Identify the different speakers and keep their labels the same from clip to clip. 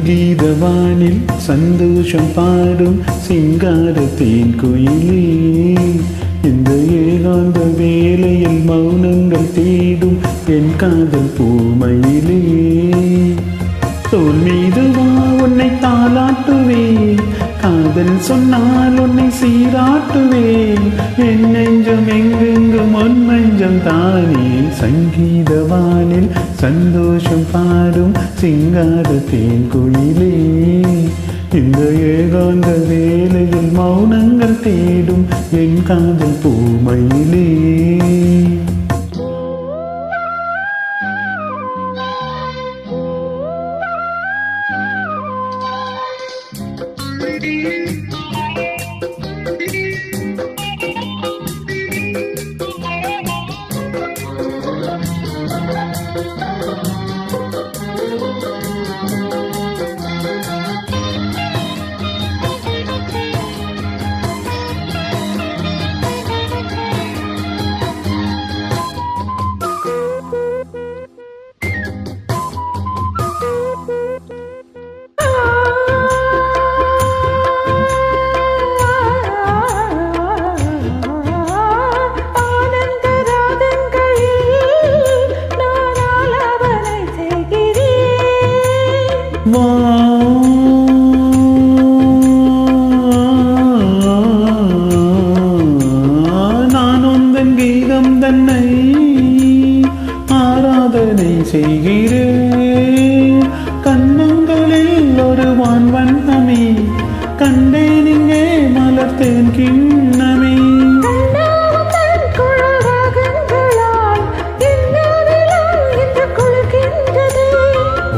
Speaker 1: சங்கீதவானில் சந்தோஷம் பாடும் சிங்கார தேன் குயிலே, இந்த ஏகாந்த வேளையில் மௌனங்கள் தேடும் என் காதல் பூமயிலே. தோல் மீது வா உன்னை தாலாட்டுவேன், காதல் சொன்னால் உன்னை சீராட்டுவேன், என் நெஞ்சம் எங்கெங்கும் உன் மஞ்சம் தானே. சங்கீதவானில் சந்தோஷம் பாடும் சிங்கார தேன் குயிலே, இந்த ஏகாந்த வேளையில் மௌனங்கள் தேடும் என் காதல் பூமயிலே.
Speaker 2: நான் உந்தன் கீதம் தன்னை ஆராதனை செய்கிறேன், கண்ணங்களில் ஒரு வான் வண்ணமே கண்டேன் இங்கே மலர்த்தேன் கிண்ணமே.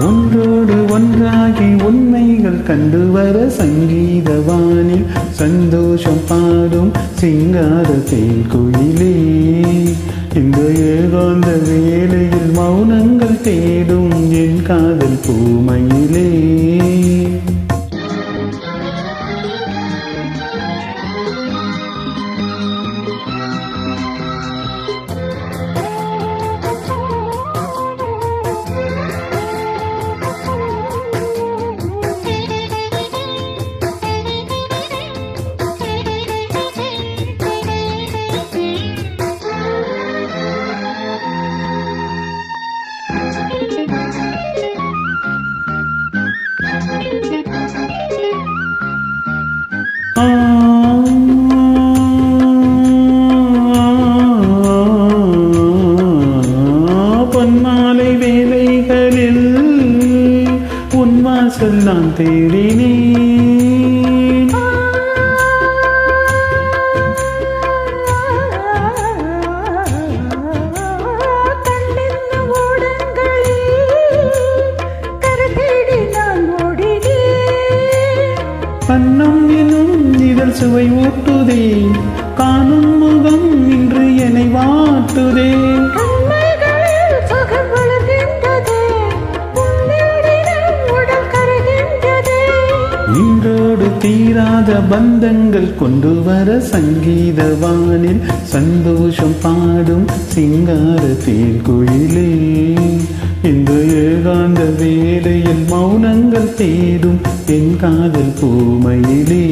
Speaker 2: ஒன்றோடு ஒன்றாகி உண்மைகள் கண்டு வர சங்கீதவானில் சந்தோஷம் பாடும் சிங்கார தேன் குயிலே, இந்த ஏகாந்த வேளையில் மௌனங்கள் தேடும் என் காதல் பூமயிலே.
Speaker 1: பொன்மாலை வேளைகளில் உன் வாசல் நான் தேடினேன், கண்ணம் எனும் இதழ் சுவை ஊட்டுதே, காணும் முகம் இன்று என்னை வாட்டுதே. இன்றோடு தீராத பந்தங்கள் கொண்டு வர சங்கீதவானில் சந்தோஷம் பாடும் சிங்கார தேன் குயிலே, இந்த ஏகாந்த வேளையில் மௌனங்கள் தேடும் என் காதல் பூமயிலே.